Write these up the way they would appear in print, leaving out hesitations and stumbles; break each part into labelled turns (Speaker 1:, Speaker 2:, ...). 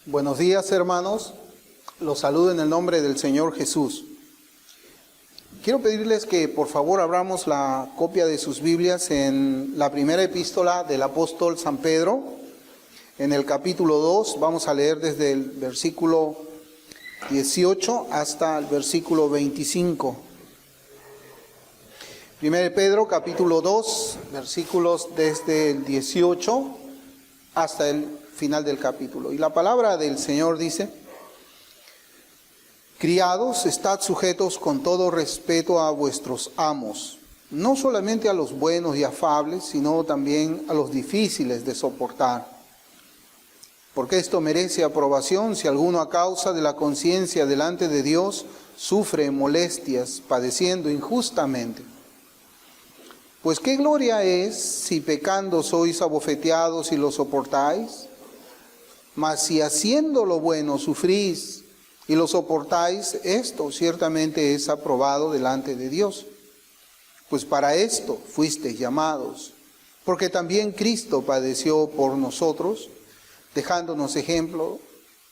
Speaker 1: Buenos días, hermanos. Los saludo en el nombre del Señor Jesús. Quiero pedirles que por favor abramos la copia de sus Biblias en la primera epístola del apóstol San Pedro, en el capítulo 2. Vamos a leer desde el versículo 18 hasta el versículo 25. Primera de Pedro, capítulo 2, versículos desde el 18 hasta el final del capítulo. Y la palabra del Señor dice: Criados, estad sujetos con todo respeto a vuestros amos, no solamente a los buenos y afables, sino también a los difíciles de soportar. Porque esto merece aprobación si alguno a causa de la conciencia delante de Dios sufre molestias, padeciendo injustamente. Pues qué gloria es si pecando sois abofeteados y lo soportáis, mas si haciendo lo bueno sufrís y lo soportáis, esto ciertamente es aprobado delante de Dios. Pues para esto fuisteis llamados, porque también Cristo padeció por nosotros, dejándonos ejemplo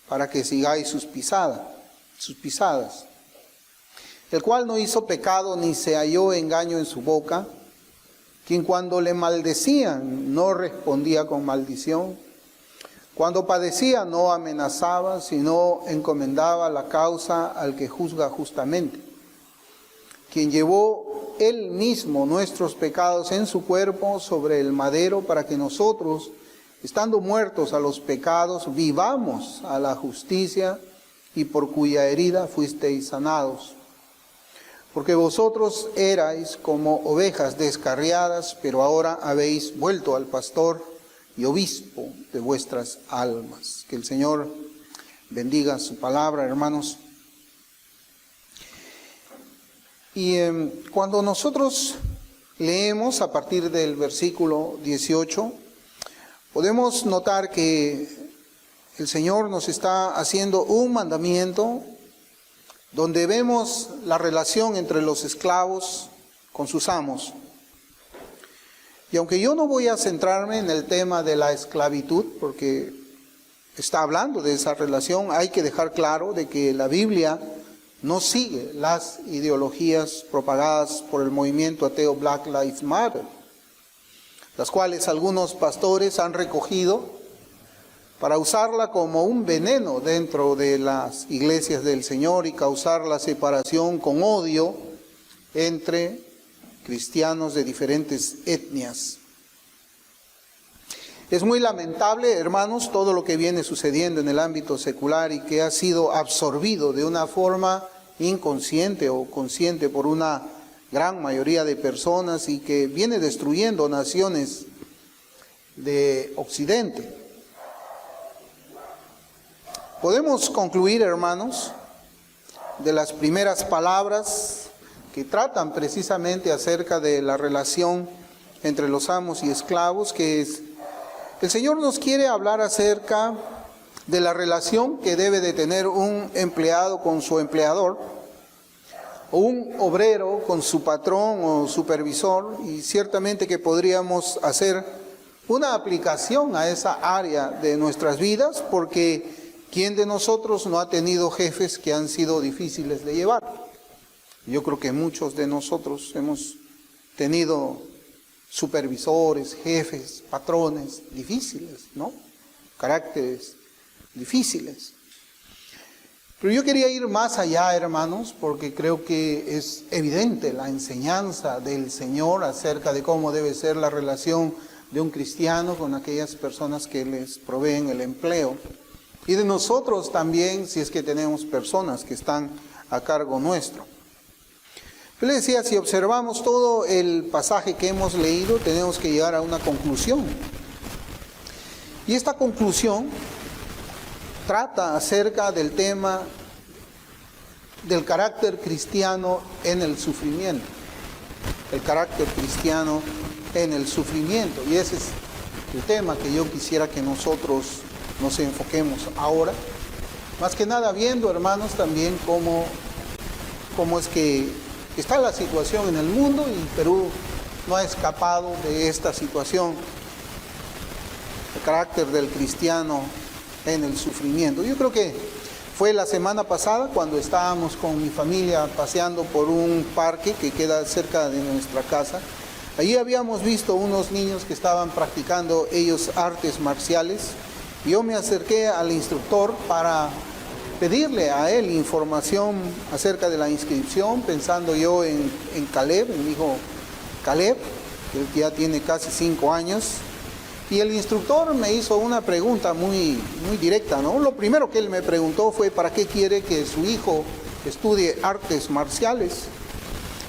Speaker 1: para que sigáis sus pisadas, el cual no hizo pecado ni se halló engaño en su boca, quien cuando le maldecían no respondía con maldición, cuando padecía no amenazaba, sino encomendaba la causa al que juzga justamente, quien llevó él mismo nuestros pecados en su cuerpo sobre el madero, para que nosotros, estando muertos a los pecados, vivamos a la justicia, y por cuya herida fuisteis sanados. Porque vosotros erais como ovejas descarriadas, pero ahora habéis vuelto al pastor y obispo de vuestras almas. Que el Señor bendiga su palabra, hermanos. Y cuando nosotros leemos a partir del versículo 18, podemos notar que el Señor nos está haciendo un mandamiento donde vemos la relación entre los esclavos con sus amos. Y aunque yo no voy a centrarme en el tema de la esclavitud, porque está hablando de esa relación, hay que dejar claro de que la Biblia no sigue las ideologías propagadas por el movimiento ateo Black Lives Matter, las cuales algunos pastores han recogido para usarla como un veneno dentro de las iglesias del Señor y causar la separación con odio entre cristianos de diferentes etnias. Es muy lamentable, hermanos, todo lo que viene sucediendo en el ámbito secular y que ha sido absorbido de una forma inconsciente o consciente por una gran mayoría de personas y que viene destruyendo naciones de Occidente. Podemos concluir, hermanos, de las primeras palabras que tratan precisamente acerca de la relación entre los amos y esclavos, que es: el Señor nos quiere hablar acerca de la relación que debe de tener un empleado con su empleador, o un obrero con su patrón o supervisor, y ciertamente que podríamos hacer una aplicación a esa área de nuestras vidas, porque ¿quién de nosotros no ha tenido jefes que han sido difíciles de llevar? Yo creo que muchos de nosotros hemos tenido supervisores, jefes, patrones difíciles, ¿no? Caracteres difíciles. Pero yo quería ir más allá, hermanos, porque creo que es evidente la enseñanza del Señor acerca de cómo debe ser la relación de un cristiano con aquellas personas que les proveen el empleo. Y de nosotros también, si es que tenemos personas que están a cargo nuestro. Yo le decía, si observamos todo el pasaje que hemos leído, tenemos que llegar a una conclusión. Y esta conclusión trata acerca del tema del carácter cristiano en el sufrimiento. El carácter cristiano en el sufrimiento. Y ese es el tema que yo quisiera que nosotros nos enfoquemos ahora, más que nada viendo, hermanos, también cómo es que está la situación en el mundo, y Perú no ha escapado de esta situación. El carácter del cristiano en el sufrimiento. Yo creo que fue la semana pasada cuando estábamos con mi familia paseando por un parque que queda cerca de nuestra casa. Allí habíamos visto unos niños que estaban practicando ellos artes marciales. Yo me acerqué al instructor para pedirle a él información acerca de la inscripción, pensando yo en Caleb, en mi hijo Caleb, que ya tiene casi 5 años. Y el instructor me hizo una pregunta muy directa, ¿no? Lo primero que él me preguntó fue ¿para qué quiere que su hijo estudie artes marciales?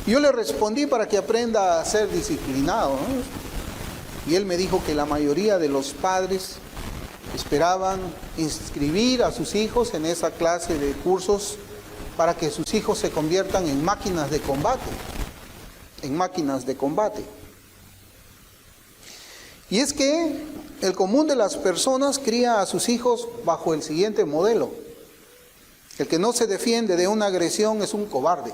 Speaker 1: Y yo le respondí para que aprenda a ser disciplinado, ¿no? Y él me dijo que la mayoría de los padres esperaban inscribir a sus hijos en esa clase de cursos para que sus hijos se conviertan en máquinas de combate, Y es que el común de las personas cría a sus hijos bajo el siguiente modelo: el que no se defiende de una agresión es un cobarde.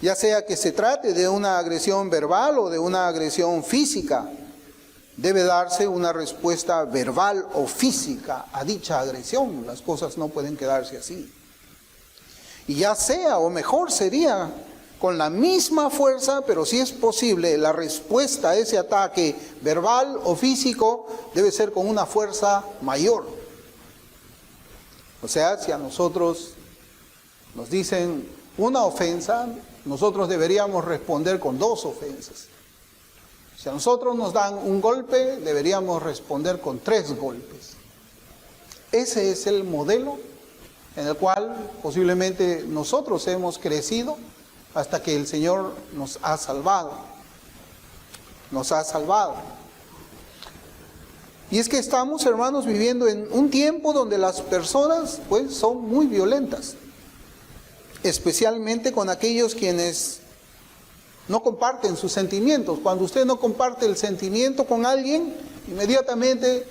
Speaker 1: Ya sea que se trate de una agresión verbal o de una agresión física, debe darse una respuesta verbal o física a dicha agresión. Las cosas no pueden quedarse así. Y ya sea, o mejor sería, con la misma fuerza, pero si es posible, la respuesta a ese ataque verbal o físico debe ser con una fuerza mayor. O sea, si a nosotros nos dicen una ofensa, nosotros deberíamos responder con 2 ofensas. Si a nosotros nos dan un golpe, deberíamos responder con 3 golpes. Ese es el modelo en el cual posiblemente nosotros hemos crecido hasta que el Señor nos ha salvado. Y es que estamos, hermanos, viviendo en un tiempo donde las personas, pues, son muy violentas, especialmente con aquellos quienes no comparten sus sentimientos. Cuando usted no comparte el sentimiento con alguien, inmediatamente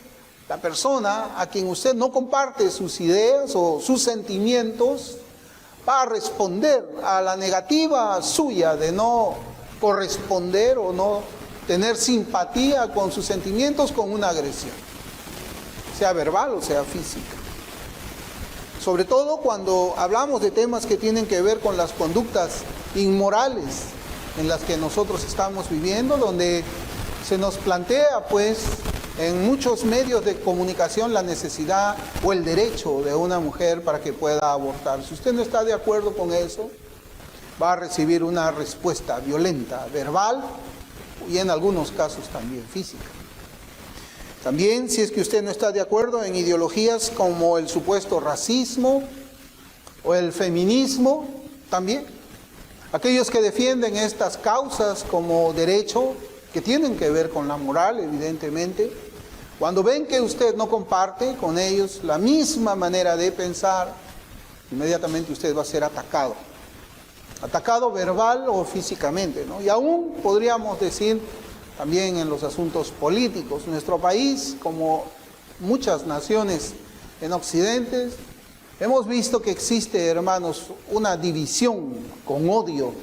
Speaker 1: la persona a quien usted no comparte sus ideas o sus sentimientos va a responder a la negativa suya de no corresponder o no tener simpatía con sus sentimientos con una agresión, sea verbal o sea física. Sobre todo cuando hablamos de temas que tienen que ver con las conductas inmorales en las que nosotros estamos viviendo, donde se nos plantea, pues, en muchos medios de comunicación la necesidad o el derecho de una mujer para que pueda abortar. Si usted no está de acuerdo con eso, va a recibir una respuesta violenta, verbal y en algunos casos también física. También, si es que usted no está de acuerdo en ideologías como el supuesto racismo o el feminismo, también. Aquellos que defienden estas causas como derecho, que tienen que ver con la moral, evidentemente, cuando ven que usted no comparte con ellos la misma manera de pensar, inmediatamente usted va a ser atacado verbal o físicamente, ¿no? Y aún podríamos decir también en los asuntos políticos. Nuestro país, como muchas naciones en Occidente, hemos visto que existe, hermanos, una división con odio.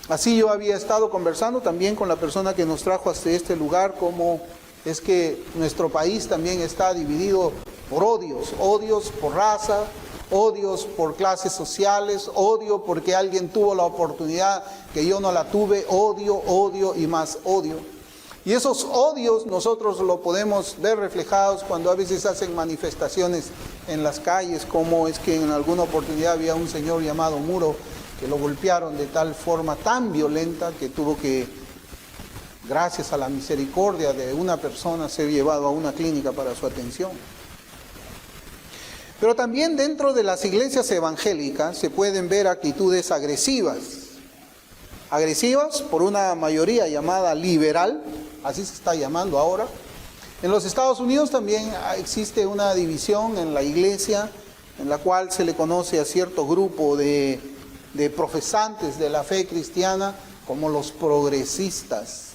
Speaker 1: Así yo había estado conversando también con la persona que nos trajo hasta este lugar, cómo es que nuestro país también está dividido por odios por raza, odios por clases sociales, odio porque alguien tuvo la oportunidad que yo no la tuve, odio y más odio. Y esos odios nosotros lo podemos ver reflejados cuando a veces hacen manifestaciones en las calles, como es que en alguna oportunidad había un señor llamado Muro, que lo golpearon de tal forma tan violenta que tuvo que, gracias a la misericordia de una persona, ser llevado a una clínica para su atención. Pero también dentro de las iglesias evangélicas se pueden ver actitudes agresivas por una mayoría llamada liberal, así se está llamando ahora. En los Estados Unidos también existe una división en la iglesia en la cual se le conoce a cierto grupo de profesantes de la fe cristiana como los progresistas,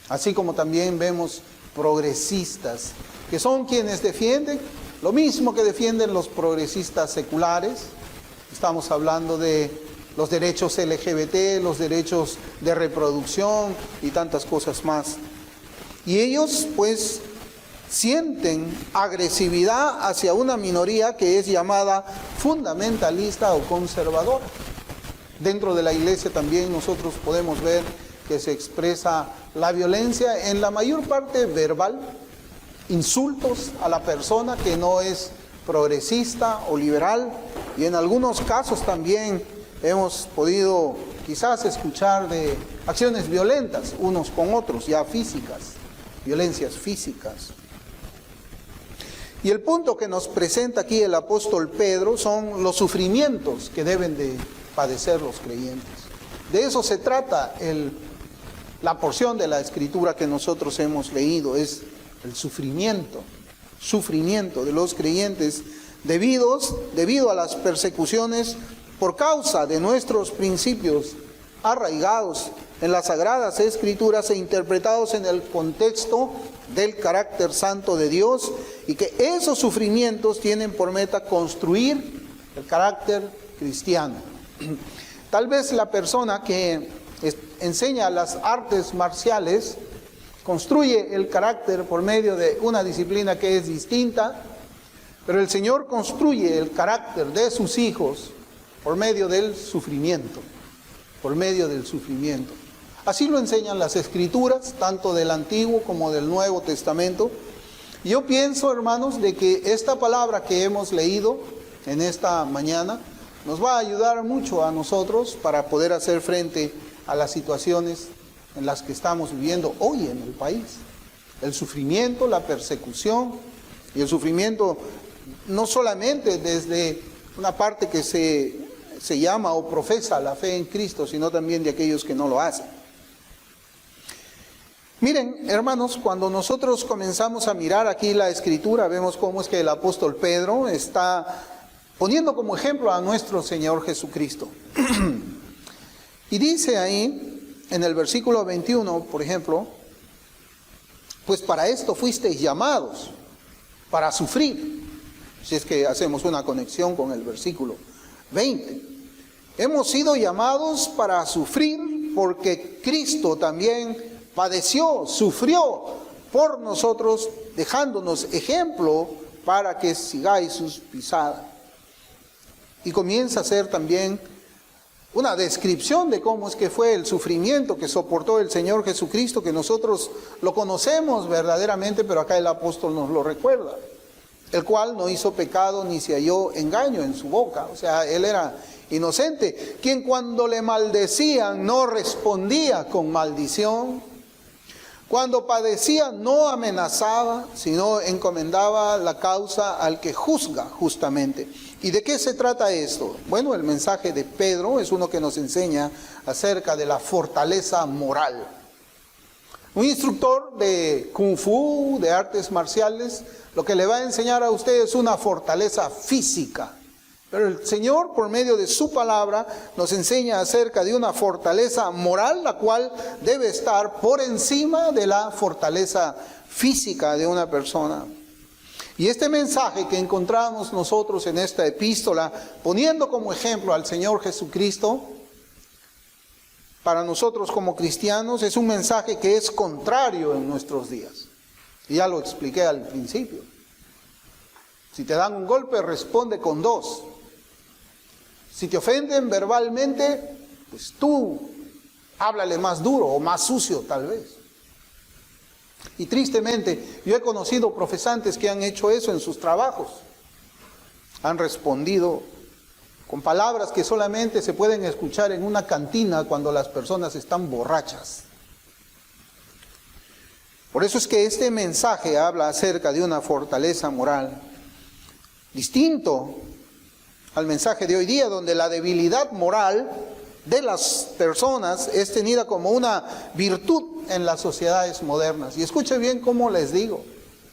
Speaker 1: así como también vemos progresistas, que son quienes defienden lo mismo que defienden los progresistas seculares. Estamos hablando de los derechos LGBT, los derechos de reproducción y tantas cosas más. Y ellos pues sienten agresividad hacia una minoría que es llamada fundamentalista o conservadora. Dentro de la iglesia también nosotros podemos ver que se expresa la violencia en la mayor parte verbal, insultos a la persona que no es progresista o liberal, y en algunos casos también hemos podido quizás escuchar de acciones violentas unos con otros, ya físicas, violencias físicas. Y el punto que nos presenta aquí el apóstol Pedro son los sufrimientos que deben de padecer los creyentes. De eso se trata la porción de la escritura que nosotros hemos leído, es el sufrimiento de los creyentes debido a las persecuciones por causa de nuestros principios arraigados en las Sagradas Escrituras e interpretados en el contexto del carácter santo de Dios, y que esos sufrimientos tienen por meta construir el carácter cristiano. Tal vez la persona que enseña las artes marciales construye el carácter por medio de una disciplina que es distinta, pero el Señor construye el carácter de sus hijos por medio del sufrimiento, Así lo enseñan las Escrituras, tanto del Antiguo como del Nuevo Testamento. Yo pienso, hermanos, de que esta palabra que hemos leído en esta mañana nos va a ayudar mucho a nosotros para poder hacer frente a las situaciones en las que estamos viviendo hoy en el país. El sufrimiento, la persecución, y el sufrimiento no solamente desde una parte que se llama o profesa la fe en Cristo, sino también de aquellos que no lo hacen. Miren, hermanos, cuando nosotros comenzamos a mirar aquí la Escritura, vemos cómo es que el apóstol Pedro está poniendo como ejemplo a nuestro Señor Jesucristo. Y dice ahí, en el versículo 21, por ejemplo, pues para esto fuisteis llamados, para sufrir. Si es que hacemos una conexión con el versículo 20. Hemos sido llamados para sufrir porque Cristo también padeció, sufrió por nosotros, dejándonos ejemplo para que sigáis sus pisadas. Y comienza a ser también una descripción de cómo es que fue el sufrimiento que soportó el Señor Jesucristo, que nosotros lo conocemos verdaderamente, pero acá el apóstol nos lo recuerda. El cual no hizo pecado ni se halló engaño en su boca. O sea, él era inocente, quien cuando le maldecían no respondía con maldición. Cuando padecía no amenazaba, sino encomendaba la causa al que juzga justamente. ¿Y de qué se trata esto? Bueno, el mensaje de Pedro es uno que nos enseña acerca de la fortaleza moral. Un instructor de Kung Fu, de artes marciales, lo que le va a enseñar a usted es una fortaleza física. Pero el Señor, por medio de su palabra, nos enseña acerca de una fortaleza moral, la cual debe estar por encima de la fortaleza física de una persona. Y este mensaje que encontramos nosotros en esta epístola, poniendo como ejemplo al Señor Jesucristo, para nosotros como cristianos, es un mensaje que es contrario en nuestros días. Y ya lo expliqué al principio. Si te dan un golpe, responde con 2. Si te ofenden verbalmente, pues tú háblale más duro o más sucio tal vez. Y tristemente, yo he conocido profesantes que han hecho eso en sus trabajos. Han respondido con palabras que solamente se pueden escuchar en una cantina cuando las personas están borrachas. Por eso es que este mensaje habla acerca de una fortaleza moral, distinto al mensaje de hoy día, donde la debilidad moral de las personas es tenida como una virtud en las sociedades modernas. Y escuche bien cómo les digo,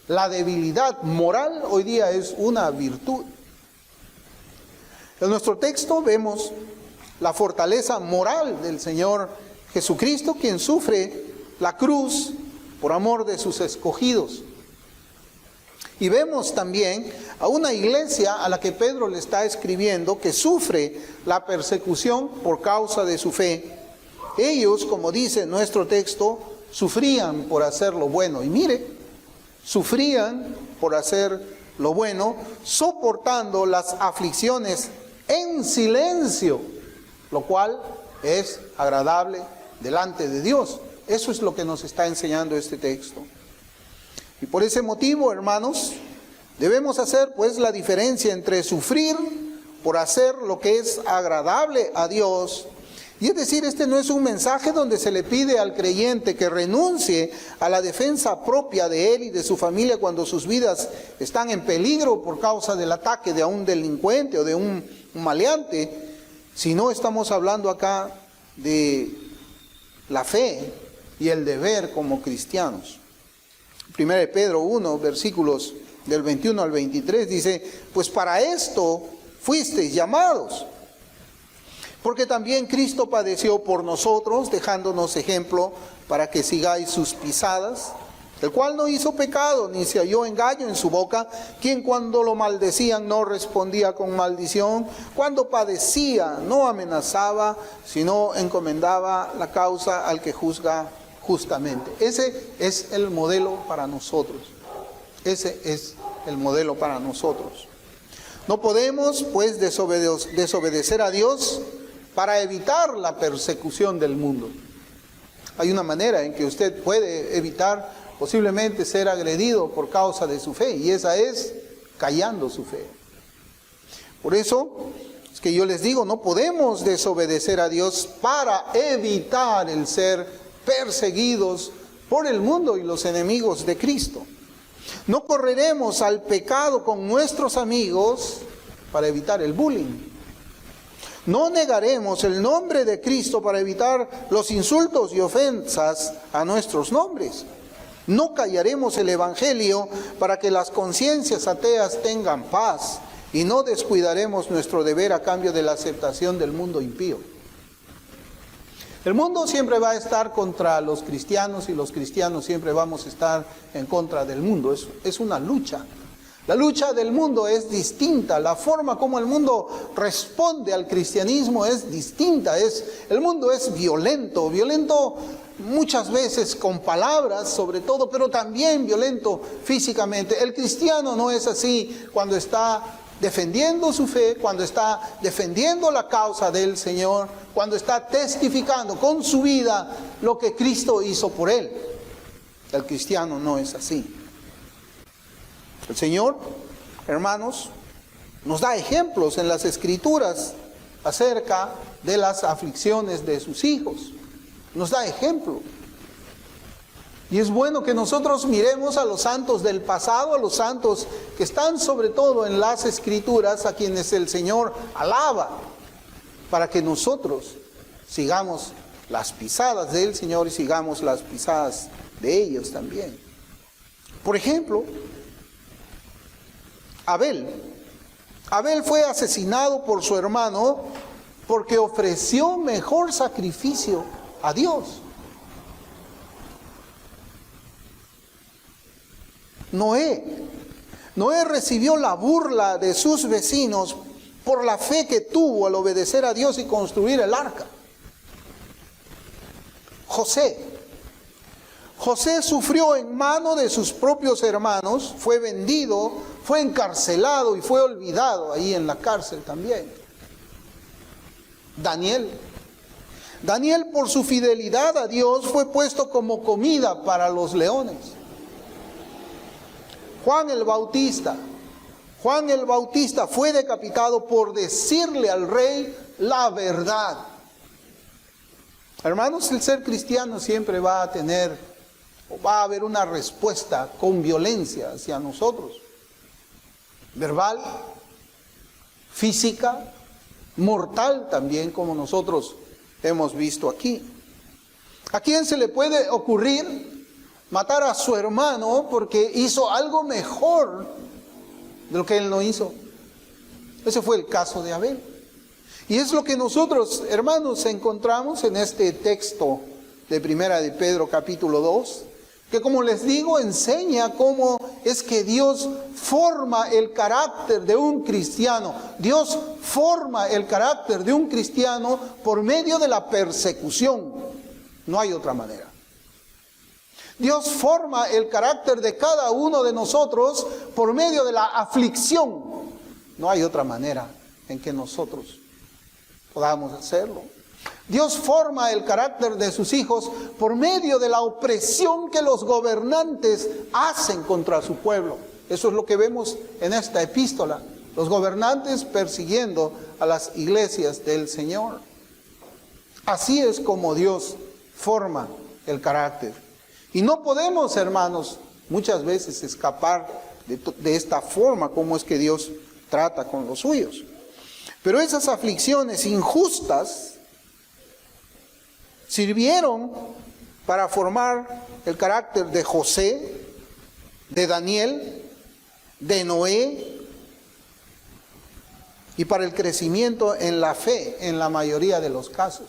Speaker 1: la debilidad moral hoy día es una virtud. En nuestro texto vemos la fortaleza moral del Señor Jesucristo, quien sufre la cruz por amor de sus escogidos. Y vemos también a una iglesia a la que Pedro le está escribiendo que sufre la persecución por causa de su fe. Ellos, como dice nuestro texto, sufrían por hacer lo bueno. Y mire, sufrían por hacer lo bueno, soportando las aflicciones en silencio, lo cual es agradable delante de Dios. Eso es lo que nos está enseñando este texto. Y por ese motivo, hermanos, debemos hacer pues la diferencia entre sufrir por hacer lo que es agradable a Dios. Y es decir, este no es un mensaje donde se le pide al creyente que renuncie a la defensa propia de él y de su familia cuando sus vidas están en peligro por causa del ataque de un delincuente o de un maleante, sino estamos hablando acá de la fe y el deber como cristianos. 1 Pedro 1, versículos del 21 al 23 dice: pues para esto fuisteis llamados, porque también Cristo padeció por nosotros, dejándonos ejemplo para que sigáis sus pisadas, el cual no hizo pecado, ni se halló engaño en su boca, quien cuando lo maldecían no respondía con maldición, cuando padecía no amenazaba, sino encomendaba la causa al que juzga justamente. Ese es el modelo para nosotros. Ese es el modelo para nosotros. No podemos, pues, desobedecer a Dios para evitar la persecución del mundo. Hay una manera en que usted puede evitar posiblemente ser agredido por causa de su fe, y esa es callando su fe. Por eso es que yo les digo, no podemos desobedecer a Dios para evitar el ser perseguidos por el mundo y los enemigos de Cristo. No correremos al pecado con nuestros amigos para evitar el bullying. No negaremos el nombre de Cristo para evitar los insultos y ofensas a nuestros nombres. No callaremos el Evangelio para que las conciencias ateas tengan paz, y no descuidaremos nuestro deber a cambio de la aceptación del mundo impío. El mundo siempre va a estar contra los cristianos y los cristianos siempre vamos a estar en contra del mundo. Es una lucha. La lucha del mundo es distinta, la forma como el mundo responde al cristianismo es distinta. El mundo es violento muchas veces con palabras sobre todo, pero también violento físicamente. El cristiano no es así cuando está defendiendo su fe, cuando está defendiendo la causa del Señor, cuando está testificando con su vida lo que Cristo hizo por él. El cristiano no es así. El Señor, hermanos, nos da ejemplos en las Escrituras acerca de las aflicciones de sus hijos. Nos da ejemplo. Y es bueno que nosotros miremos a los santos del pasado, a los santos que están sobre todo en las Escrituras, a quienes el Señor alaba, para que nosotros sigamos las pisadas del Señor y sigamos las pisadas de ellos también. Por ejemplo, Abel fue asesinado por su hermano porque ofreció mejor sacrificio a Dios. Noé recibió la burla de sus vecinos por la fe que tuvo al obedecer a Dios y construir el arca. José sufrió en mano de sus propios hermanos, fue vendido, fue encarcelado y fue olvidado ahí en la cárcel también. Daniel por su fidelidad a Dios fue puesto como comida para los leones. Juan el Bautista fue decapitado por decirle al rey la verdad. Hermanos, el ser cristiano siempre va a haber una respuesta con violencia hacia nosotros. Verbal, física, mortal también, como nosotros hemos visto aquí. ¿A quién se le puede ocurrir matar a su hermano porque hizo algo mejor de lo que él no hizo? Ese fue el caso de Abel. Y es lo que nosotros, hermanos, encontramos en este texto de Primera de Pedro capítulo 2, que como les digo, enseña cómo es que Dios forma el carácter de un cristiano. Dios forma el carácter de un cristiano por medio de la persecución. No hay otra manera. Dios forma el carácter de cada uno de nosotros por medio de la aflicción. No hay otra manera en que nosotros podamos hacerlo. Dios forma el carácter de sus hijos por medio de la opresión que los gobernantes hacen contra su pueblo. Eso es lo que vemos en esta epístola. Los gobernantes persiguiendo a las iglesias del Señor. Así es como Dios forma el carácter. Y no podemos, hermanos, muchas veces escapar de esta forma como es que Dios trata con los suyos. Pero esas aflicciones injustas sirvieron para formar el carácter de José, de Daniel, de Noé, y para el crecimiento en la fe en la mayoría de los casos.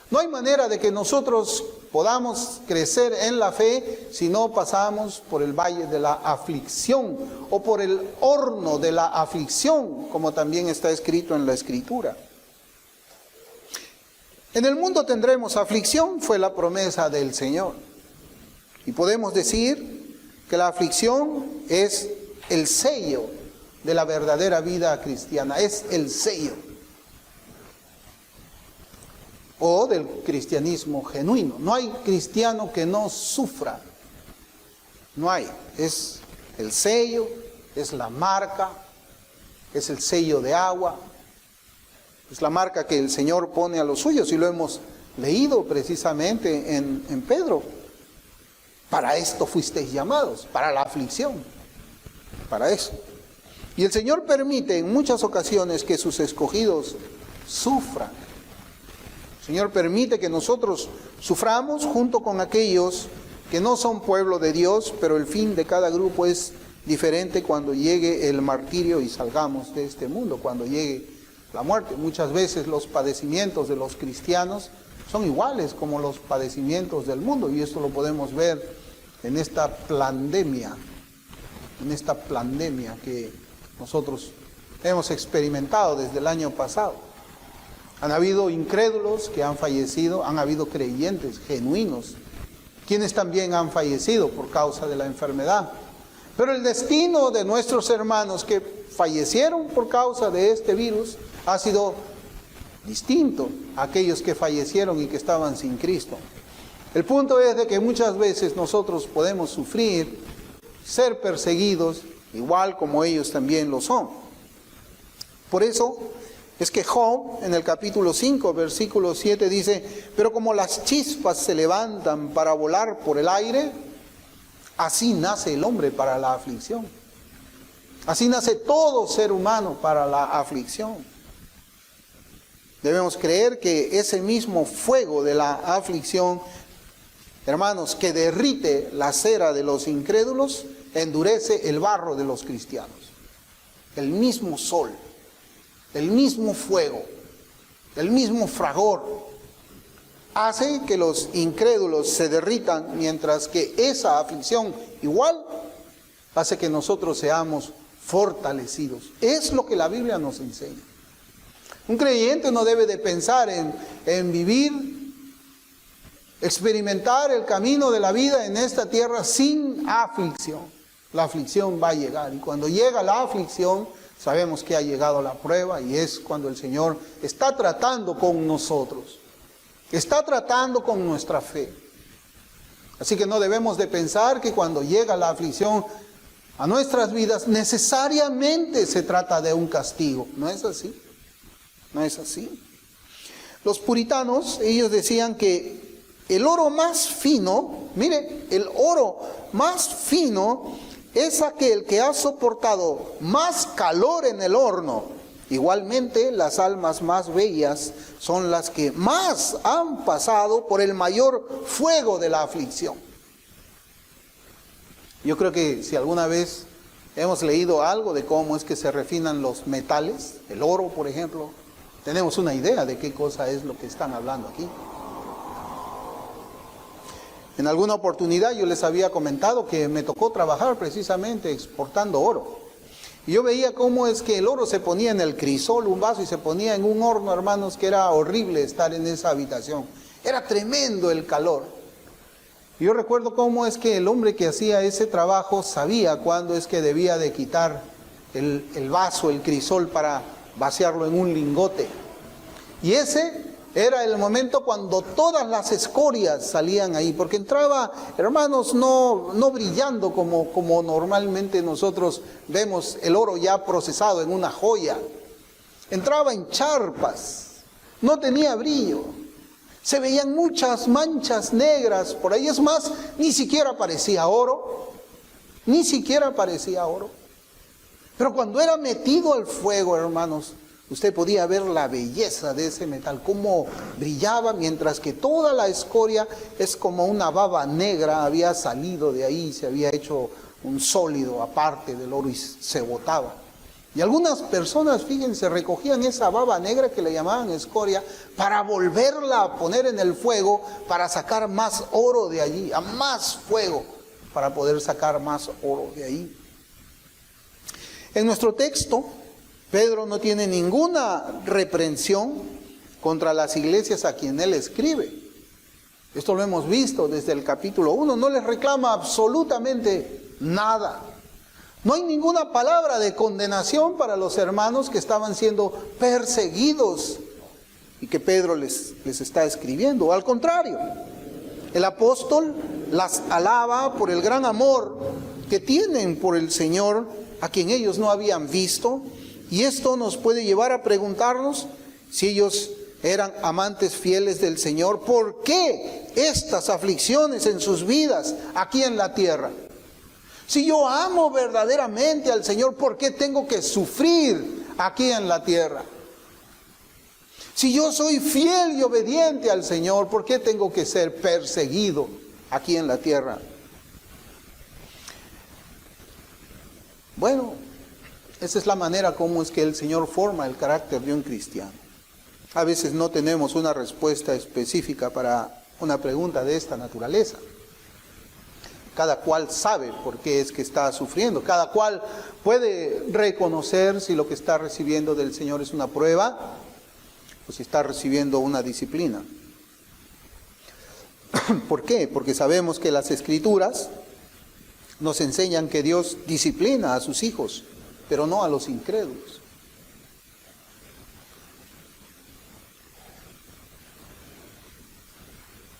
Speaker 1: No hay manera de que nosotros podamos crecer en la fe si no pasamos por el valle de la aflicción o por el horno de la aflicción, como también está escrito en la Escritura. En el mundo tendremos aflicción, fue la promesa del Señor. Y podemos decir que la aflicción es el sello de la verdadera vida cristiana, es el sello. O del cristianismo genuino. No hay cristiano que no sufra. No hay. Es el sello, es la marca, es el sello de agua. Es la marca que el Señor pone a los suyos y lo hemos leído precisamente en Pedro. Para esto fuisteis llamados, para la aflicción, para eso. Y el Señor permite en muchas ocasiones que sus escogidos sufran. El Señor permite que nosotros suframos junto con aquellos que no son pueblo de Dios, pero el fin de cada grupo es diferente cuando llegue el martirio y salgamos de este mundo, cuando llegue la muerte. Muchas veces los padecimientos de los cristianos son iguales como los padecimientos del mundo, y esto lo podemos ver en esta pandemia que nosotros hemos experimentado desde el año pasado. Han habido incrédulos que han fallecido, han habido creyentes genuinos, quienes también han fallecido por causa de la enfermedad. Pero el destino de nuestros hermanos que fallecieron por causa de este virus ha sido distinto a aquellos que fallecieron y que estaban sin Cristo. El punto es de que muchas veces nosotros podemos sufrir, ser perseguidos, igual como ellos también lo son. Por eso es que Job, en el capítulo 5, versículo 7, dice: pero como las chispas se levantan para volar por el aire, así nace el hombre para la aflicción. Así nace todo ser humano para la aflicción. Debemos creer que ese mismo fuego de la aflicción, hermanos, que derrite la cera de los incrédulos, endurece el barro de los cristianos. El mismo sol, el mismo fuego, el mismo fragor, hace que los incrédulos se derritan, mientras que esa aflicción igual hace que nosotros seamos fortalecidos. Es lo que la Biblia nos enseña. Un creyente no debe de pensar en vivir, experimentar el camino de la vida en esta tierra sin aflicción. La aflicción va a llegar, y cuando llega la aflicción, sabemos que ha llegado la prueba, y es cuando el Señor está tratando con nosotros, está tratando con nuestra fe. Así que no debemos de pensar que cuando llega la aflicción a nuestras vidas, necesariamente se trata de un castigo. No es así, no es así. Los puritanos, ellos decían que el oro más fino, mire, el oro más fino es aquel que ha soportado más calor en el horno. Igualmente, las almas más bellas son las que más han pasado por el mayor fuego de la aflicción. Yo creo que si alguna vez hemos leído algo de cómo es que se refinan los metales, el oro, por ejemplo, tenemos una idea de qué cosa es lo que están hablando aquí. En alguna oportunidad yo les había comentado que me tocó trabajar precisamente exportando oro. Y yo veía cómo es que el oro se ponía en el crisol, un vaso, y se ponía en un horno, hermanos, que era horrible estar en esa habitación. Era tremendo el calor. Yo recuerdo cómo es que el hombre que hacía ese trabajo sabía cuándo es que debía de quitar el vaso, el crisol, para vaciarlo en un lingote. Y ese era el momento cuando todas las escorias salían ahí, porque entraba, hermanos, no brillando como normalmente nosotros vemos el oro ya procesado en una joya. Entraba en charpas, no tenía brillo. Se veían muchas manchas negras por ahí. Es más, ni siquiera parecía oro. Ni siquiera parecía oro. Pero cuando era metido al fuego, hermanos, usted podía ver la belleza de ese metal, cómo brillaba, mientras que toda la escoria es como una baba negra, había salido de ahí, se había hecho un sólido aparte del oro y se botaba. Y algunas personas, fíjense, recogían esa baba negra que le llamaban escoria para volverla a poner en el fuego, para sacar más oro de allí, a más fuego, para poder sacar más oro de ahí. En nuestro texto, Pedro no tiene ninguna reprensión contra las iglesias a quien él escribe. Esto lo hemos visto desde el capítulo 1, no les reclama absolutamente nada. No hay ninguna palabra de condenación para los hermanos que estaban siendo perseguidos y que Pedro les está escribiendo. Al contrario, el apóstol las alaba por el gran amor que tienen por el Señor, a quien ellos no habían visto. Y esto nos puede llevar a preguntarnos si ellos eran amantes fieles del Señor. ¿Por qué estas aflicciones en sus vidas aquí en la tierra? Si yo amo verdaderamente al Señor, ¿por qué tengo que sufrir aquí en la tierra? Si yo soy fiel y obediente al Señor, ¿por qué tengo que ser perseguido aquí en la tierra? Bueno, esa es la manera como es que el Señor forma el carácter de un cristiano. A veces no tenemos una respuesta específica para una pregunta de esta naturaleza. Cada cual sabe por qué es que está sufriendo. Cada cual puede reconocer si lo que está recibiendo del Señor es una prueba o si está recibiendo una disciplina. ¿Por qué? Porque sabemos que las Escrituras nos enseñan que Dios disciplina a sus hijos, pero no a los incrédulos.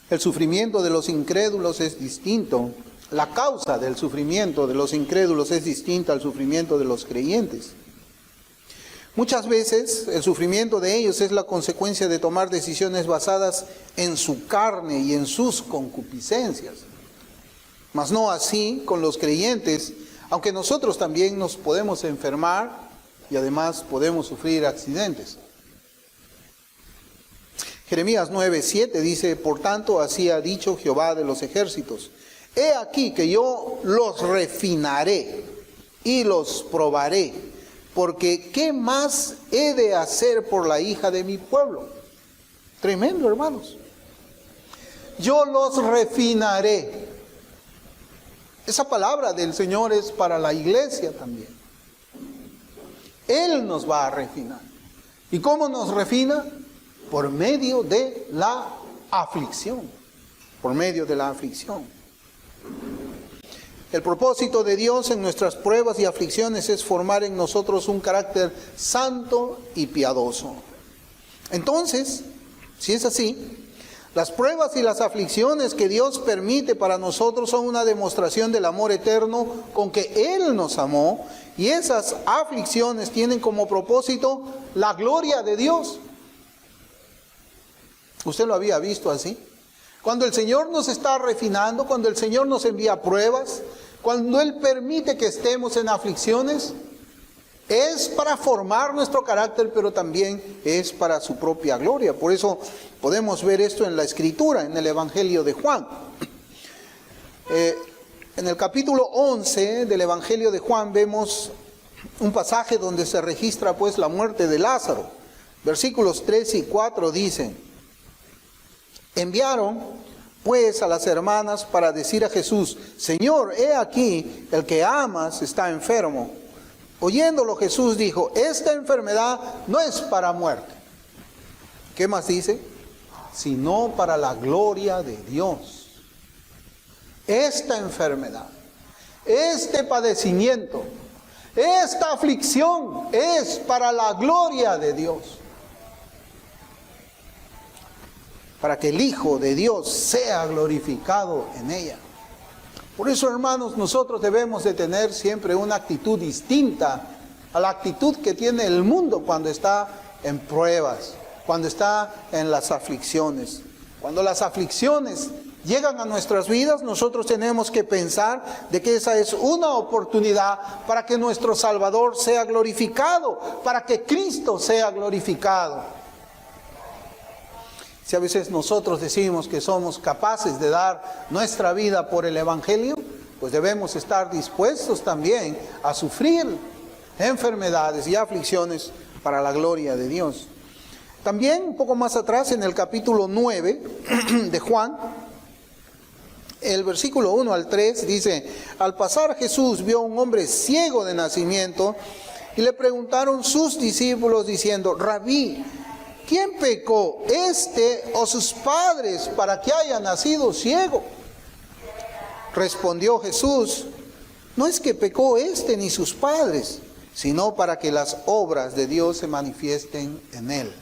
Speaker 1: El sufrimiento de los incrédulos es distinto. La causa del sufrimiento de los incrédulos es distinta al sufrimiento de los creyentes. Muchas veces el sufrimiento de ellos es la consecuencia de tomar decisiones basadas en su carne y en sus concupiscencias. Mas no así con los creyentes, aunque nosotros también nos podemos enfermar y además podemos sufrir accidentes. Jeremías 9:7 dice: por tanto, así ha dicho Jehová de los ejércitos: he aquí que yo los refinaré y los probaré, porque ¿qué más he de hacer por la hija de mi pueblo? Tremendo, hermanos. Yo los refinaré. Esa palabra del Señor es para la iglesia también. Él nos va a refinar. ¿Y cómo nos refina? Por medio de la aflicción. Por medio de la aflicción. El propósito de Dios en nuestras pruebas y aflicciones es formar en nosotros un carácter santo y piadoso. Entonces, si es así, las pruebas y las aflicciones que Dios permite para nosotros son una demostración del amor eterno con que Él nos amó, y esas aflicciones tienen como propósito la gloria de Dios. ¿Usted lo había visto así? Cuando el Señor nos está refinando, cuando el Señor nos envía pruebas, cuando Él permite que estemos en aflicciones, es para formar nuestro carácter, pero también es para su propia gloria. Por eso podemos ver esto en la Escritura, en el Evangelio de Juan. En el capítulo 11 del Evangelio de Juan vemos un pasaje donde se registra pues la muerte de Lázaro. Versículos 3 y 4 dicen: enviaron pues a las hermanas para decir a Jesús: Señor, he aquí, el que amas está enfermo. Oyéndolo, Jesús dijo: esta enfermedad no es para muerte. ¿Qué más dice? Sino para la gloria de Dios. esta enfermedad, este padecimiento, esta aflicción es para la gloria de Dios, para que el Hijo de Dios sea glorificado en ella. Por eso, hermanos, nosotros debemos de tener siempre una actitud distinta a la actitud que tiene el mundo cuando está en pruebas, cuando está en las aflicciones. Cuando las aflicciones llegan a nuestras vidas, nosotros tenemos que pensar de que esa es una oportunidad para que nuestro Salvador sea glorificado, para que Cristo sea glorificado. Si a veces nosotros decimos que somos capaces de dar nuestra vida por el Evangelio, pues debemos estar dispuestos también a sufrir enfermedades y aflicciones para la gloria de Dios. También un poco más atrás, en el capítulo 9 de Juan, el versículo 1 al 3 dice: al pasar Jesús vio a un hombre ciego de nacimiento y le preguntaron sus discípulos diciendo: Rabí, ¿quién pecó, este o sus padres, para que haya nacido ciego? Respondió Jesús: no es que pecó este ni sus padres, sino para que las obras de Dios se manifiesten en él.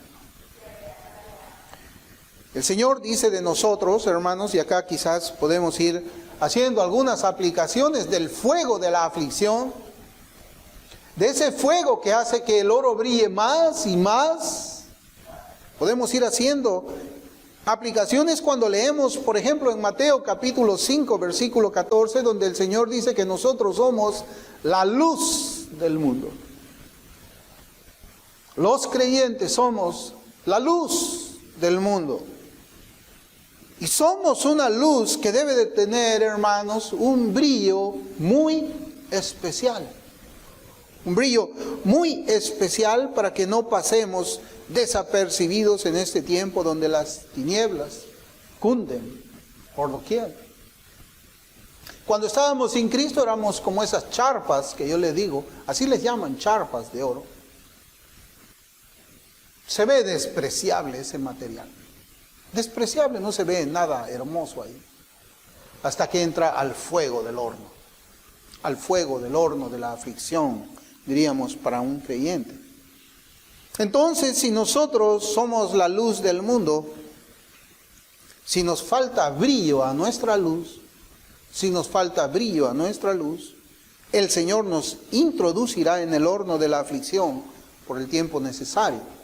Speaker 1: El Señor dice de nosotros, hermanos, y acá quizás podemos ir haciendo algunas aplicaciones del fuego de la aflicción, de ese fuego que hace que el oro brille más y más. Podemos ir haciendo aplicaciones cuando leemos, por ejemplo, en Mateo capítulo 5, versículo 14, donde el Señor dice que nosotros somos la luz del mundo. Los creyentes somos la luz del mundo. Y somos una luz que debe de tener, hermanos, un brillo muy especial. Un brillo muy especial para que no pasemos desapercibidos en este tiempo donde las tinieblas cunden por doquier. Cuando estábamos sin Cristo éramos como esas charpas que yo les digo, así les llaman, charpas de oro. Se ve despreciable ese material. Despreciable, no se ve nada hermoso ahí. Hasta que entra al fuego del horno. Al fuego del horno de la aflicción, diríamos, para un creyente. Entonces, si nosotros somos la luz del mundo, si nos falta brillo a nuestra luz, el Señor nos introducirá en el horno de la aflicción por el tiempo necesario,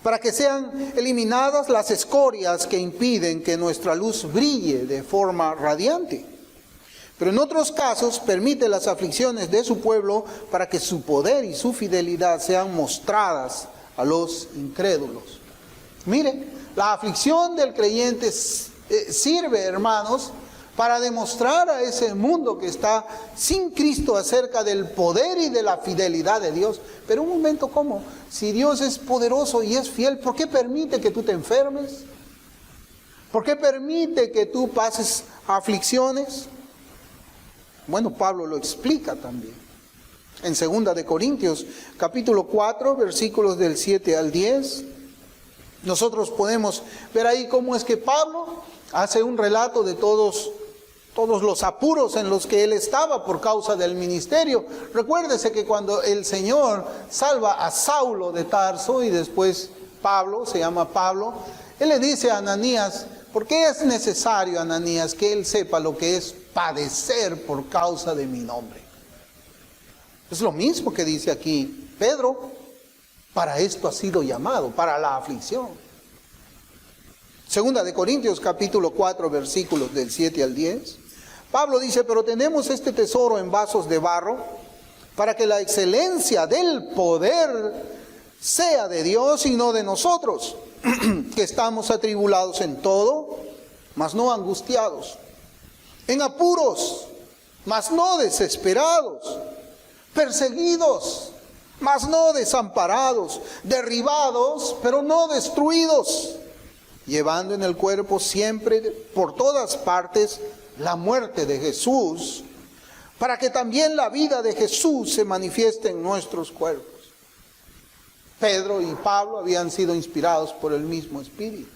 Speaker 1: para que sean eliminadas las escorias que impiden que nuestra luz brille de forma radiante. Pero en otros casos permite las aflicciones de su pueblo para que su poder y su fidelidad sean mostradas a los incrédulos. Mire, la aflicción del creyente sirve, hermanos, para demostrar a ese mundo que está sin Cristo acerca del poder y de la fidelidad de Dios. Pero un momento, ¿cómo? Si Dios es poderoso y es fiel, ¿por qué permite que tú te enfermes? ¿Por qué permite que tú pases aflicciones? Bueno, Pablo lo explica también. En 2 de Corintios, capítulo 4, versículos del 7 al 10, nosotros podemos ver ahí cómo es que Pablo hace un relato de todos los apuros en los que él estaba por causa del ministerio. Recuérdese que cuando el Señor salva a Saulo de Tarso y después Pablo, se llama Pablo, él le dice a Ananías: ¿por qué es necesario, Ananías, que él sepa lo que es padecer por causa de mi nombre? Es lo mismo que dice aquí Pedro: para esto ha sido llamado, para la aflicción. 2 de Corintios capítulo 4 versículos del 7 al 10. Pablo dice: pero tenemos este tesoro en vasos de barro, para que la excelencia del poder sea de Dios y no de nosotros, que estamos atribulados en todo, mas no angustiados, en apuros, mas no desesperados, perseguidos, mas no desamparados, derribados, pero no destruidos, llevando en el cuerpo siempre por todas partes la muerte de Jesús, para que también la vida de Jesús se manifieste en nuestros cuerpos. Pedro y Pablo habían sido inspirados por el mismo Espíritu.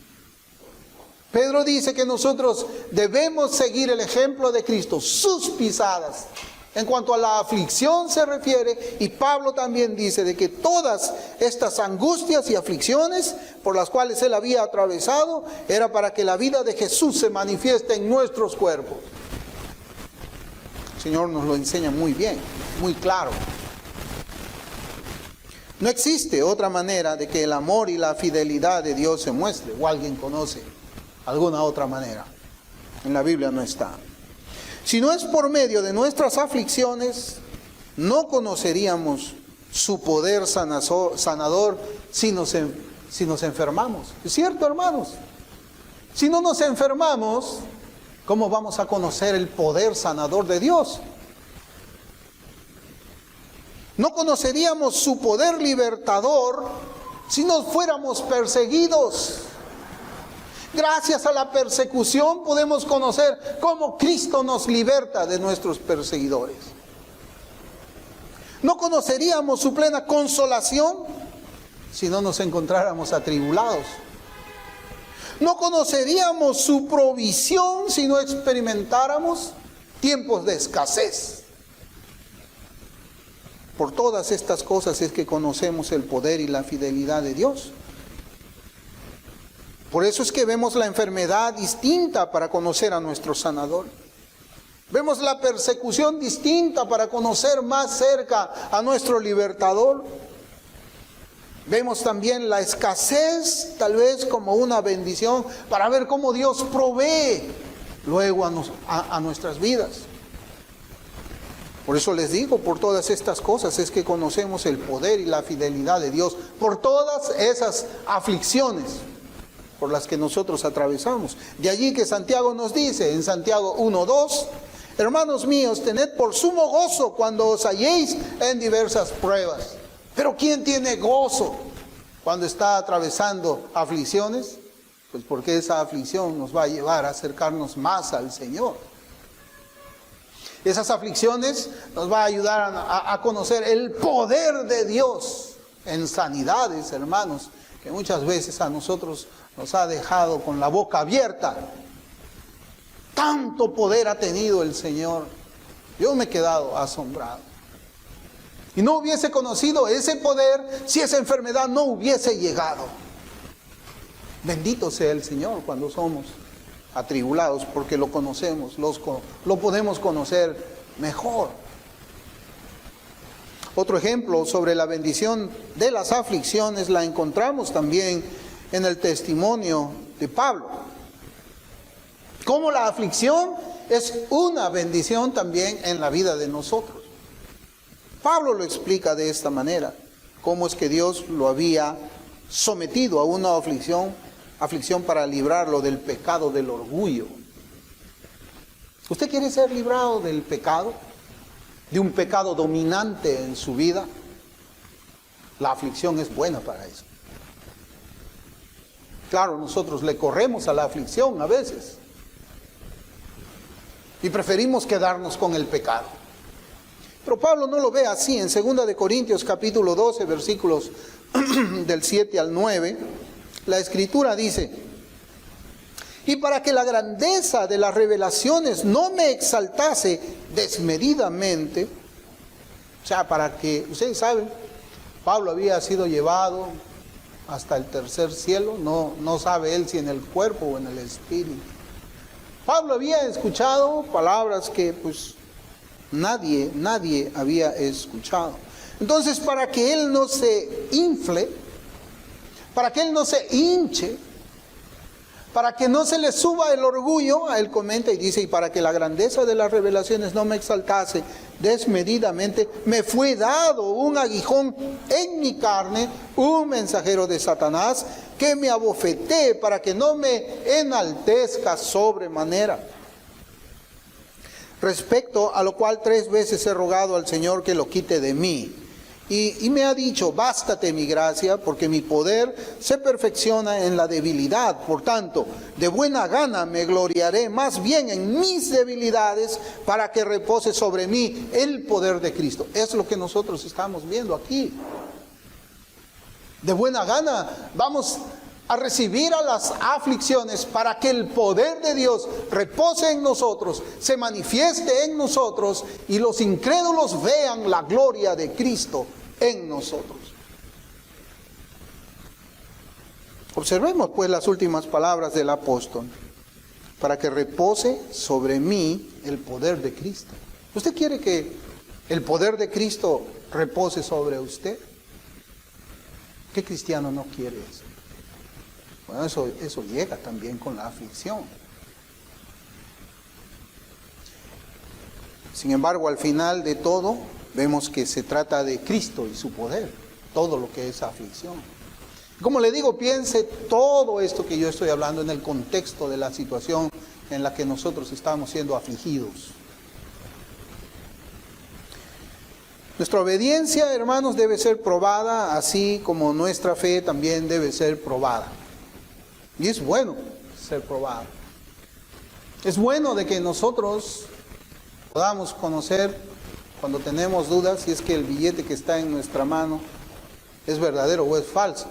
Speaker 1: Pedro dice que nosotros debemos seguir el ejemplo de Cristo, sus pisadas, en cuanto a la aflicción se refiere. Y Pablo también dice de que todas estas angustias y aflicciones por las cuales él había atravesado, era para que la vida de Jesús se manifieste en nuestros cuerpos. El Señor nos lo enseña muy bien, muy claro. No existe otra manera de que el amor y la fidelidad de Dios se muestre. ¿O alguien conoce alguna otra manera? En la Biblia no está. Si no es por medio de nuestras aflicciones, no conoceríamos su poder sanador si nos enfermamos. ¿Es cierto, hermanos? Si no nos enfermamos, ¿cómo vamos a conocer el poder sanador de Dios? No conoceríamos su poder libertador si no fuéramos perseguidos. Gracias a la persecución podemos conocer cómo Cristo nos liberta de nuestros perseguidores. No conoceríamos su plena consolación si no nos encontráramos atribulados. No conoceríamos su provisión si no experimentáramos tiempos de escasez. Por todas estas cosas es que conocemos el poder y la fidelidad de Dios. Por eso es que vemos la enfermedad distinta para conocer a nuestro sanador. Vemos la persecución distinta para conocer más cerca a nuestro libertador. Vemos también la escasez tal vez como una bendición para ver cómo Dios provee luego a nuestras vidas. Por eso les digo, por todas estas cosas es que conocemos el poder y la fidelidad de Dios, por todas esas aflicciones por las que nosotros atravesamos. De allí que Santiago nos dice en Santiago 1:2, hermanos míos, tened por sumo gozo cuando os halléis en diversas pruebas. Pero ¿quién tiene gozo cuando está atravesando aflicciones? Pues porque esa aflicción nos va a llevar a acercarnos más al Señor. Esas aflicciones nos va a ayudar a conocer el poder de Dios en sanidades, hermanos, que muchas veces a nosotros nos ha dejado con la boca abierta. Tanto poder ha tenido el Señor. Yo me he quedado asombrado. Y no hubiese conocido ese poder si esa enfermedad no hubiese llegado. Bendito sea el Señor cuando somos atribulados, porque lo conocemos, lo podemos conocer mejor. Otro ejemplo sobre la bendición de las aflicciones la encontramos también en el testimonio de Pablo. Como la aflicción es una bendición también en la vida de nosotros. Pablo lo explica de esta manera, cómo es que Dios lo había sometido a una aflicción para librarlo del pecado del orgullo. ¿Usted quiere ser librado del pecado? ¿De un pecado dominante en su vida? La aflicción es buena para eso. Claro, nosotros le corremos a la aflicción a veces y preferimos quedarnos con el pecado. Pero Pablo no lo ve así. En 2 de Corintios capítulo 12, versículos del 7 al 9, la Escritura dice: y para que la grandeza de las revelaciones no me exaltase desmedidamente, o sea, para que, ustedes saben, Pablo había sido llevado hasta el tercer cielo, no sabe él si en el cuerpo o en el espíritu. Pablo había escuchado palabras que pues nadie había escuchado. Entonces, para que él no se infle, para que él no se hinche, para que no se le suba el orgullo, él comenta y dice: y para que la grandeza de las revelaciones no me exaltase desmedidamente, me fue dado un aguijón en mi carne, un mensajero de Satanás, que me abofetee para que no me enaltezca sobremanera. Respecto a lo cual 3 veces he rogado al Señor que lo quite de mí. Y me ha dicho: bástate mi gracia, porque mi poder se perfecciona en la debilidad. Por tanto, de buena gana me gloriaré más bien en mis debilidades, para que repose sobre mí el poder de Cristo. Es lo que nosotros estamos viendo aquí. De buena gana vamos a recibir a las aflicciones para que el poder de Dios repose en nosotros, se manifieste en nosotros y los incrédulos vean la gloria de Cristo en nosotros. Observemos pues las últimas palabras del apóstol: para que repose sobre mí el poder de Cristo. ¿Usted quiere que el poder de Cristo repose sobre usted? ¿Qué cristiano no quiere eso? Bueno, eso llega también con la aflicción. Sin embargo, al final de todo, vemos que se trata de Cristo y su poder, todo lo que es aflicción. Como le digo, piense todo esto que yo estoy hablando en el contexto de la situación en la que nosotros estamos siendo afligidos. Nuestra obediencia, hermanos, debe ser probada, así como nuestra fe también debe ser probada. Y es bueno ser probado. Es bueno de que nosotros podamos conocer, cuando tenemos dudas, si es que el billete que está en nuestra mano es verdadero o es falso.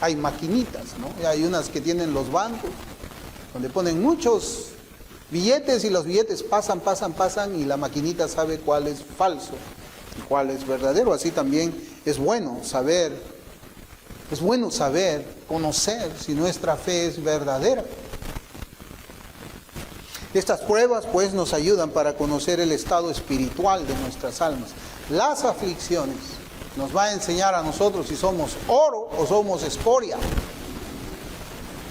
Speaker 1: Hay maquinitas, ¿no? Y hay unas que tienen los bancos, donde ponen muchos billetes y los billetes pasan y la maquinita sabe cuál es falso y cuál es verdadero. Así también es bueno saber, conocer si nuestra fe es verdadera. Estas pruebas pues nos ayudan para conocer el estado espiritual de nuestras almas. Las aflicciones nos va a enseñar a nosotros si somos oro o somos escoria.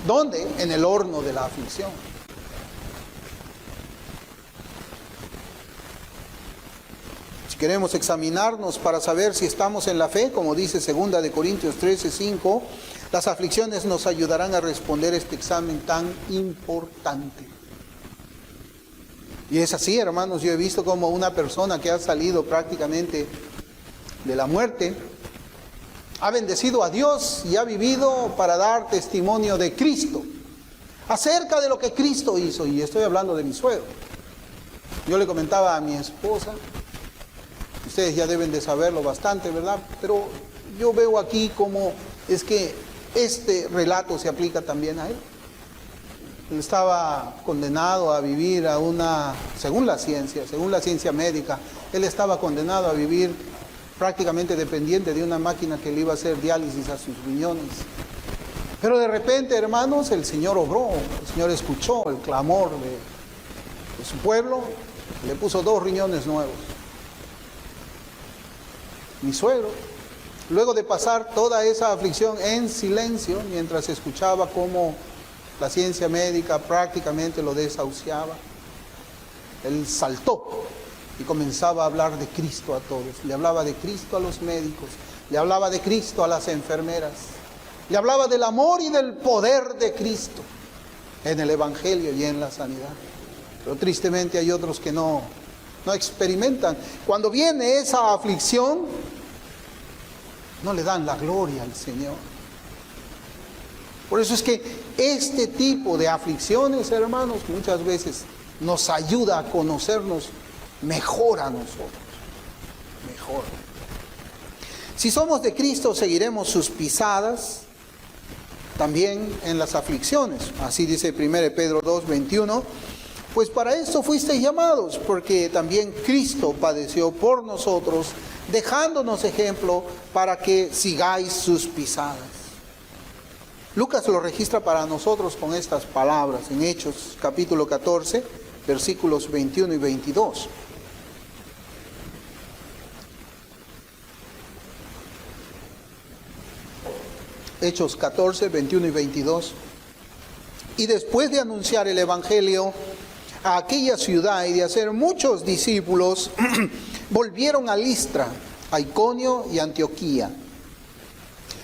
Speaker 1: ¿Dónde? En el horno de la aflicción. Si queremos examinarnos para saber si estamos en la fe, como dice 2 de Corintios 13:5, las aflicciones nos ayudarán a responder este examen tan importante. Y es así, hermanos, yo he visto como una persona que ha salido prácticamente de la muerte, ha bendecido a Dios y ha vivido para dar testimonio de Cristo, acerca de lo que Cristo hizo. Y estoy hablando de mi suegro. Yo le comentaba a mi esposa, ustedes ya deben de saberlo bastante, ¿verdad? Pero yo veo aquí cómo es que este relato se aplica también a él. Él estaba condenado a vivir a según la ciencia médica, él estaba condenado a vivir prácticamente dependiente de una máquina que le iba a hacer diálisis a sus riñones. Pero de repente, hermanos, el Señor obró, el Señor escuchó el clamor de su pueblo, le puso 2 riñones nuevos. Mi suegro, luego de pasar toda esa aflicción en silencio, mientras escuchaba cómo la ciencia médica prácticamente lo desahuciaba, él saltó y comenzaba a hablar de Cristo a todos. Le hablaba de Cristo a los médicos, le hablaba de Cristo a las enfermeras, le hablaba del amor y del poder de Cristo en el Evangelio y en la sanidad. Pero tristemente hay otros que no experimentan. Cuando viene esa aflicción, no le dan la gloria al Señor. Por eso es que este tipo de aflicciones, hermanos, muchas veces nos ayuda a conocernos mejor a nosotros. Mejor. Si somos de Cristo, seguiremos sus pisadas también en las aflicciones. Así dice 1 Pedro 2:21. Pues para esto fuisteis llamados, porque también Cristo padeció por nosotros, dejándonos ejemplo para que sigáis sus pisadas. Lucas lo registra para nosotros con estas palabras en Hechos capítulo 14, versículos 21 y 22. Hechos 14, 21 y 22. Y después de anunciar el Evangelio a aquella ciudad y de hacer muchos discípulos, volvieron a Listra, a Iconio y Antioquía,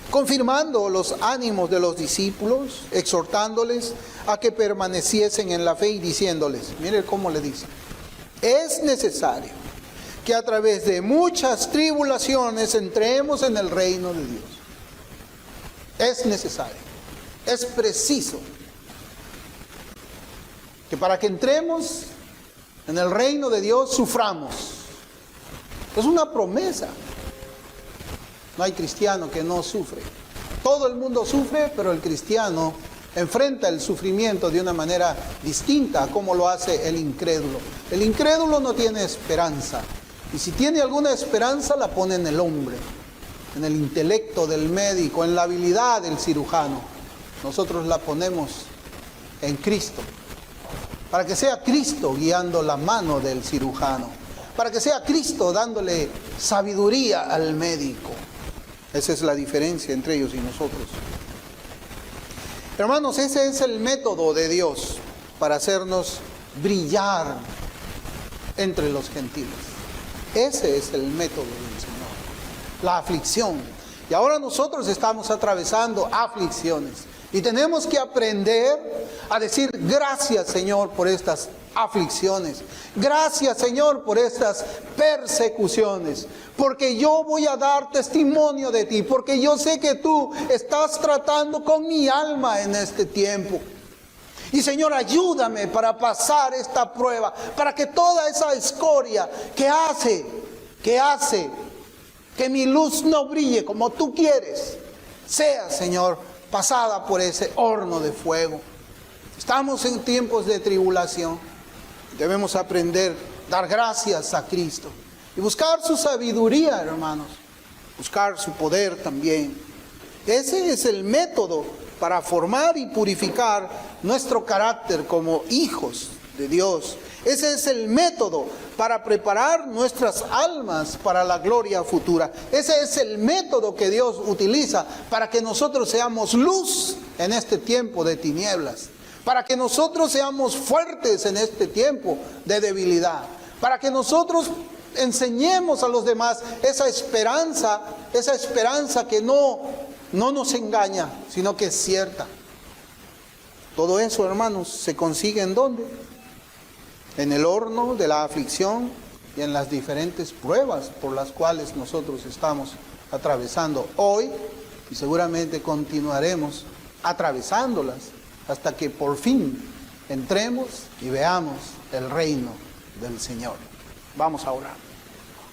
Speaker 1: confirmando los ánimos de los discípulos, exhortándoles a que permaneciesen en la fe y diciéndoles, mire cómo le dice, es necesario que a través de muchas tribulaciones entremos en el reino de Dios. Es necesario, es preciso que para que entremos en el reino de Dios suframos. Es una promesa. No hay cristiano que no sufre. Todo el mundo sufre, pero el cristiano enfrenta el sufrimiento de una manera distinta a como lo hace el incrédulo. El incrédulo no tiene esperanza. Y si tiene alguna esperanza, la pone en el hombre, en el intelecto del médico, en la habilidad del cirujano. Nosotros la ponemos en Cristo, para que sea Cristo guiando la mano del cirujano, para que sea Cristo dándole sabiduría al médico. Esa es la diferencia entre ellos y nosotros. Hermanos, ese es el método de Dios para hacernos brillar entre los gentiles. Ese es el método del Señor, la aflicción. Y ahora nosotros estamos atravesando aflicciones. Y tenemos que aprender a decir gracias, Señor, por estas aflicciones. Gracias, Señor, por estas persecuciones. Porque yo voy a dar testimonio de ti. Porque yo sé que tú estás tratando con mi alma en este tiempo. Y, Señor, ayúdame para pasar esta prueba. Para que toda esa escoria que hace que mi luz no brille como tú quieres, sea, Señor, pasada por ese horno de fuego. Estamos en tiempos de tribulación. Debemos aprender a dar gracias a Cristo y buscar su sabiduría, hermanos. Buscar su poder también. Ese es el método para formar y purificar nuestro carácter como hijos de Dios. Ese es el método para preparar nuestras almas para la gloria futura. Ese es el método que Dios utiliza para que nosotros seamos luz en este tiempo de tinieblas. Para que nosotros seamos fuertes en este tiempo de debilidad. Para que nosotros enseñemos a los demás esa esperanza que no nos engaña, sino que es cierta. Todo eso, hermanos, se consigue ¿en dónde? En el horno de la aflicción y en las diferentes pruebas por las cuales nosotros estamos atravesando hoy, y seguramente continuaremos atravesándolas hasta que por fin entremos y veamos el reino del Señor. Vamos a orar.